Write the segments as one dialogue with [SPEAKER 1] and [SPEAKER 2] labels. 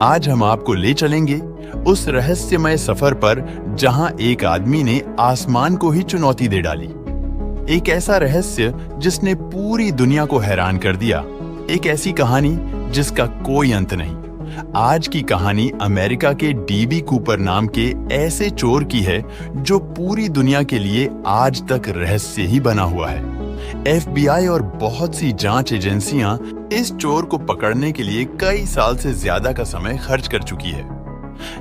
[SPEAKER 1] आज हम आपको ले चलेंगे उस रहस्यमय सफर पर जहां एक आदमी ने आसमान को ही चुनौती दे डाली। एक ऐसा रहस्य जिसने पूरी दुनिया को हैरान कर दिया। एक ऐसी कहानी जिसका कोई अंत नहीं। आज की कहानी अमेरिका के डीबी कूपर नाम के ऐसे चोर की है जो पूरी दुनिया के लिए आज तक रहस्य ही बना हुआ है। FBI और बहुत सी जांच एजेंसियां इस चोर को पकड़ने के लिए कई साल से ज्यादा का समय खर्च कर चुकी है,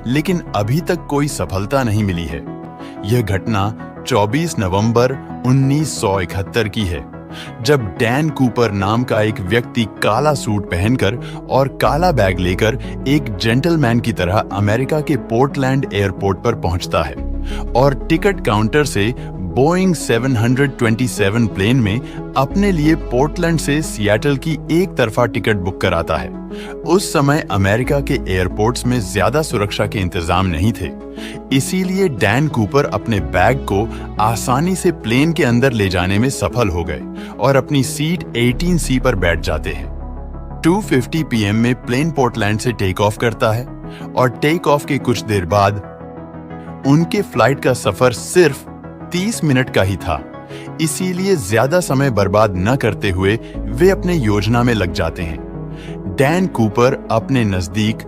[SPEAKER 1] लेकिन अभी तक कोई सफलता नहीं मिली है। यह घटना 24 नवंबर 1971 की है, जब डैन कूपर नाम का एक व्यक्ति काला सूट पहनकर और काला बैग लेकर एक जेंटलमैन की तरह अमेरिका के पोर्टलैंड एयरपोर्ट पर पहुंचता है और टिकट काउंटर से बोइंग 727 प्लेन में अपने लिए पोर्टलैंड से सिएटल की एक तरफा टिकट बुक कराता है। उस समय अमेरिका के एयरपोर्ट्स में ज्यादा सुरक्षा के इंतजाम नहीं थे, इसीलिए डैन कूपर अपने बैग को आसानी से प्लेन के अंदर ले जाने में सफल हो गए और अपनी सीट 18C पर बैठ जाते हैं। 2:50 PM में प्लेन पोर्टलैंड से टेक ऑफ करता है और टेक ऑफ के कुछ देर बाद उनके फ्लाइट का सफर सिर्फ 30 मिनट का ही था, इसीलिए ज्यादा समय बर्बाद न करते हुए वे अपने योजना में लग जाते हैं। डैन कूपर अपने नजदीक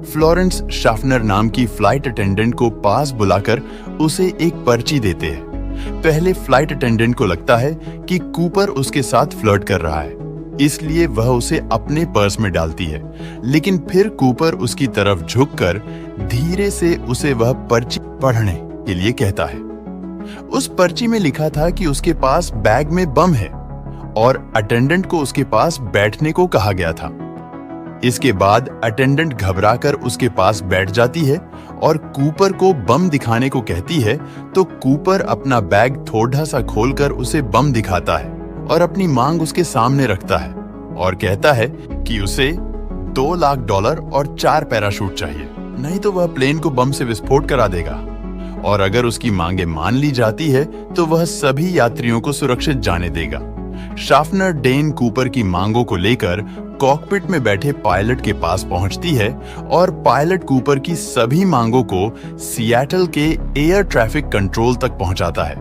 [SPEAKER 1] फ्लोरेंस शाफनर नाम की फ्लाइट अटेंडेंट को पास बुलाकर उसे एक पर्ची देते हैं। पहले फ्लाइट अटेंडेंट को लगता है कि कूपर उसके साथ फ्लर्ट कर रहा है, इसलिए वह उसे अपने पर्स में डालती है, लेकिन फिर कूपर उसकी तरफ झुककर धीरे से उसे वह पर्ची पढ़ने के लिए कहता है। उस पर्ची में लिखा था कि उसके पास बैग में बम है और अटेंडेंट को उसके पास बैठने को कहा गया था। इसके बाद अटेंडेंट घबराकर उसके पास बैठ जाती है और कूपर को बम दिखाने को कहती है, तो कूपर अपना बैग थोड़ा सा खोलकर उसे बम दिखाता है और अपनी मांग उसके सामने रखता है और कहता है कि उसे $2 लाख और 4 पैराशूट चाहिए, नहीं तो वह प्लेन को बम से विस्फोट करा देगा। और अगर उसकी मांगे मान ली जाती है तो वह सभी यात्रियों को सुरक्षित जाने देगा। शाफनर डैन कूपर की मांगों को लेकर कॉकपिट में बैठे पायलट के पास पहुंचती है और पायलट कूपर की सभी मांगों को सिएटल के एयर ट्रैफिक कंट्रोल तक पहुंचाता है।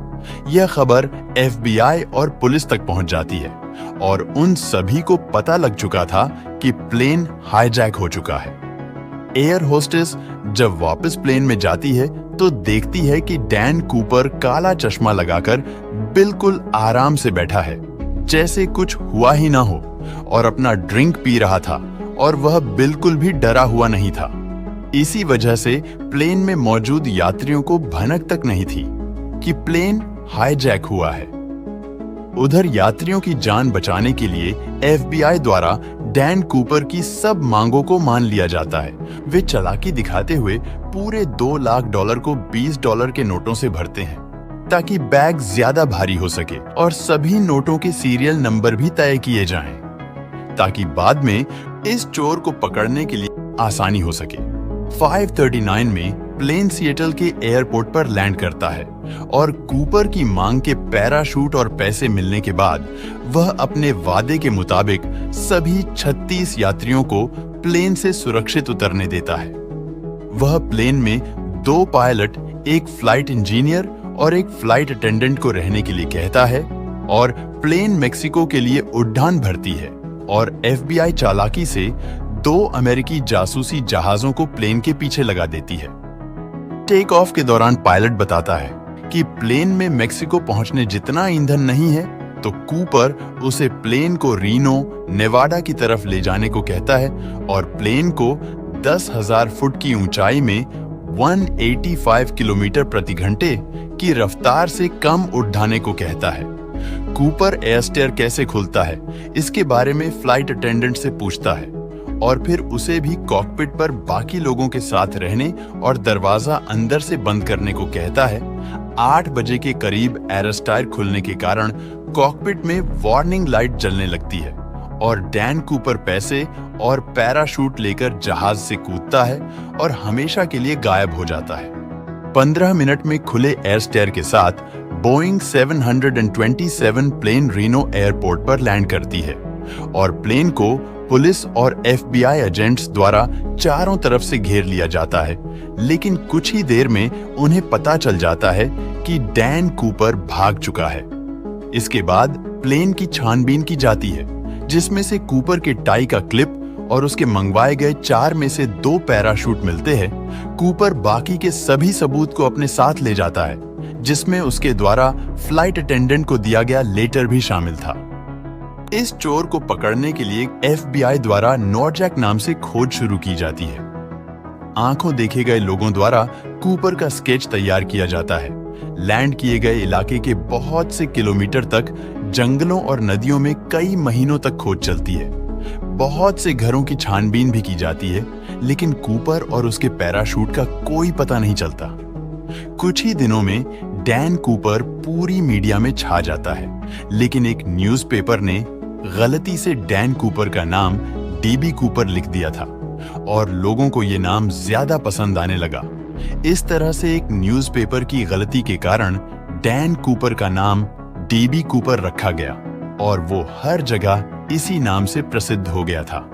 [SPEAKER 1] यह खबर FBI और पुलिस तक पहुंच जाती है और उन सभी को पता लग चुका था कि प्लेन हाईजैक हो चुका है। एयर होस्टेस जब वापस प्लेन में जाती है तो देखती है कि डैन कूपर काला चश्मा लगाकर बिल्कुल आराम से बैठा है, जैसे कुछ हुआ ही ना हो, और अपना ड्रिंक पी रहा था और वह बिल्कुल भी डरा हुआ नहीं था। इसी वजह से प्लेन में मौजूद यात्रियों को भनक तक नहीं थी कि प्लेन हाईजैक हुआ है। उधर यात्रियों की जान बचाने के लिए FBI द्वारा डैन कूपर की सब मांगों को मान लिया जाता है। वे चालाकी दिखाते हुए पूरे $2 लाख को $20 के नोटों से भरते हैं ताकि बैग ज्यादा भारी हो सके और सभी नोटों के सीरियल नंबर भी तय किए जाएं, ताकि बाद में इस चोर को पकड़ने के लिए आसानी हो सके। 5:39 में प्लेन सिएटल के एयरपोर्ट पर लैंड करता है और कूपर की मांग के पैराशूट और पैसे मिलने के बाद वह अपने वादे के मुताबिक सभी 36 यात्रियों को प्लेन से सुरक्षित उतरने देता है। वह प्लेन में 2 पायलट, एक फ्लाइट इंजीनियर और एक फ्लाइट अटेंडेंट को रहने के लिए कहता है और प्लेन मेक्सिको के लिए उड़ान भरती है और FBI चालाकी से 2 अमेरिकी जासूसी जहाजों को प्लेन के पीछे लगा देती है। टेक ऑफ के दौरान पायलट बताता है कि प्लेन में मेक्सिको पहुंचने जितना ईंधन नहीं है, तो कूपर उसे प्लेन को रीनो, नेवाडा की तरफ ले जाने को कहता है और प्लेन को 10,000 फुट की ऊंचाई में 185 किलोमीटर प्रति घंटे की रफ्तार से कम उड़ाने को कहता है। कूपर एयरस्टेयर कैसे खुलता है इसके बारे में फ्लाइट अटेंडेंट से पूछता है और फिर उसे भी कॉकपिट पर बाकी लोगों के साथ रहने और दरवाजा अंदर से बंद करने को कहता है। 8 बजे के करीब एयरस्टायर खुलने के कारण कॉकपिट में वार्निंग लाइट जलने लगती है और डैन कूपर पैसे और पैराशूट लेकर जहाज से कूदता है और हमेशा के लिए गायब हो जाता है। 15 मिनट में खुले एयरस्टेयर के साथ बोइंग 727 प्लेन रीनो एयरपोर्ट पर लैंड करती है और प्लेन को पुलिस और FBI एजेंट्स द्वारा चारों तरफ से घेर लिया जाता है, लेकिन कुछ ही देर में उन्हें पता चल जाता है कि डैन कूपर भाग चुका है। इसके बाद प्लेन की छानबीन की जाती है, जिसमें से कूपर के टाई का क्लिप और उसके मंगवाए गए 4 में से 2 पैराशूट मिलते हैं। कूपर बाकी के सभी सबूत को अपने साथ ले जाता है, जिसमें उसके द्वारा फ्लाइट अटेंडेंट को दिया गया लेटर भी शामिल था। इस चोर को पकड़ने के लिए FBI द्वारा नॉरजैक नाम से खोज शुरू की जाती है। आंखों देखे गए लोगों द्वारा कूपर का स्केच तैयार किया जाता है। लैंड किए गए इलाके के बहुत से किलोमीटर तक जंगलों और नदियों में कई महीनों तक खोज चलती है। बहुत से घरों की छानबीन भी की जाती है, लेकिन कूपर और उसके पैराशूट का कोई पता नहीं चलता। कुछ ही दिनों में डैन कूपर पूरी मीडिया में छा जाता है, लेकिन एक न्यूज़पेपर ने गलती से डैन कूपर का नाम DB कूपर लिख दिया था और लोगों को ये नाम ज्यादा पसंद आने लगा। इस तरह से एक न्यूज़पेपर की गलती के कारण डैन कूपर का नाम DB कूपर रखा गया और वो हर जगह इसी नाम से प्रसिद्ध हो गया था।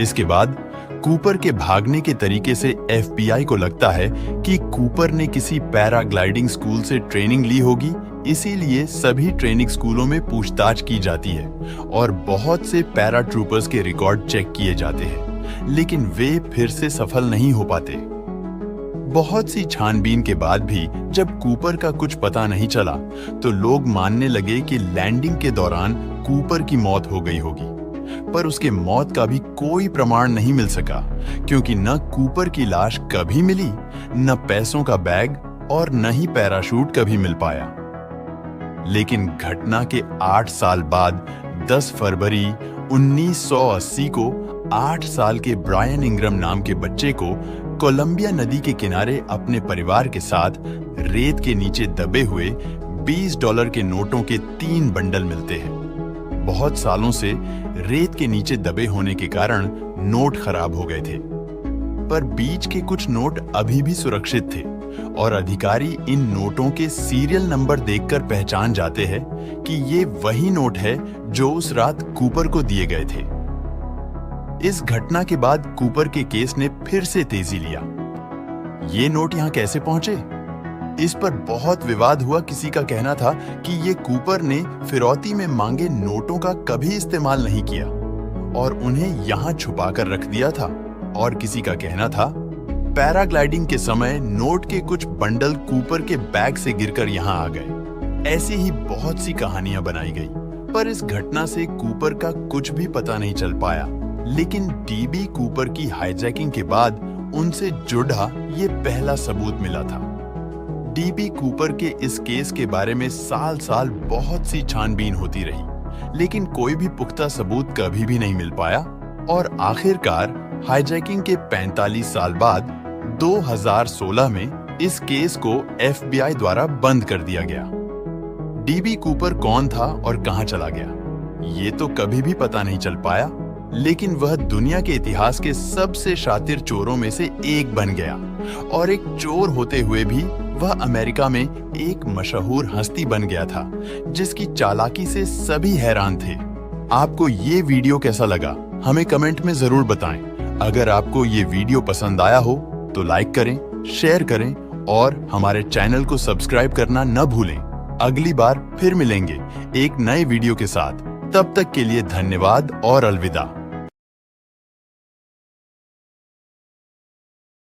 [SPEAKER 1] इसके बाद कूपर के भागने के तरीके से FBI को लगता है कि कूपर ने किसी पैराग्लाइडिंग स्कूल से ट्रेनिंग ली होगी, इसीलिए सभी ट्रेनिंग स्कूलों में पूछताछ की जाती है और बहुत से पैराट्रूपर्स के रिकॉर्ड चेक किए जाते हैं, लेकिन वे फिर से सफल नहीं हो पाते। बहुत सी छानबीन के बाद भी जब कूपर का कुछ पता नहीं चला, तो लोग मानने लगे कि लैंडिंग के दौरान कूपर की मौत हो गई होगी, पर उसके मौत का भी कोई प्रमाण नहीं मिल सका, क्योंकि न कूपर की लाश कभी मिली, न पैसों का बैग और न ही पैराशूट कभी मिल पाया। लेकिन घटना के 8 साल बाद 10 फरवरी 1980 को 8 साल के ब्रायन इंग्रम नाम के बच्चे को कोलंबिया नदी के किनारे अपने परिवार के साथ रेत के नीचे दबे हुए $20 के नोटों के 3 बंडल मिलते हैं। बहुत सालों से रेत के नीचे दबे होने के कारण नोट खराब हो गए थे, पर बीच के कुछ नोट अभी भी सुरक्षित थे और अधिकारी इन नोटों के सीरियल नंबर देखकर पहचान जाते हैं कि ये वही नोट है जो उस रात कूपर को दिए गए थे। इस घटना के बाद कूपर के केस ने फिर से तेजी लिया। ये नोट यहां कैसे पहुंचे? इस पर बहुत विवाद हुआ। किसी का कहना था कि ये कूपर ने फिरौती में मांगे नोटों का कभी इस्तेमाल नहीं किया और उन्हें यहां छुपा कर रख दिया था, और किसी का कहना था पैराग्लाइडिंग के समय नोट के कुछ बंडल कूपर के बैग से गिरकर यहां आ गए। ऐसी ही बहुत सी कहानियां बनाई गई, पर इस घटना से कूपर का कुछ भी पता नहीं चल पाया। लेकिन DB कूपर की हाईजैकिंग के बाद उनसे जुड़ा ये पहला सबूत मिला था। DB कूपर के इस केस के बारे में साल साल बहुत सी छानबीन होती रही, लेकिन कोई भी पुख्ता सबूत कभी भी नहीं मिल पाया और आखिरकार हाईजैकिंग के 45 साल बाद 2016 में इस केस को FBI द्वारा बंद कर दिया गया। DB कूपर कौन था और कहां चला गया, ये तो कभी भी पता नहीं चल पाया, लेकिन वह दुनिया के इतिहास के सबसे शातिर चोरों में से एक बन गया और एक चोर होते हुए भी वह अमेरिका में एक मशहूर हस्ती बन गया था, जिसकी चालाकी से सभी हैरान थे। आपको ये वीडियो कैसा लगा, हमें कमेंट में जरूर बताएं। अगर आपको ये वीडियो पसंद आया हो तो लाइक करें, शेयर करें और हमारे चैनल को सब्सक्राइब करना न भूलें। अगली बार फिर मिलेंगे एक नए वीडियो के साथ। तब तक के लिए धन्यवाद और अलविदा।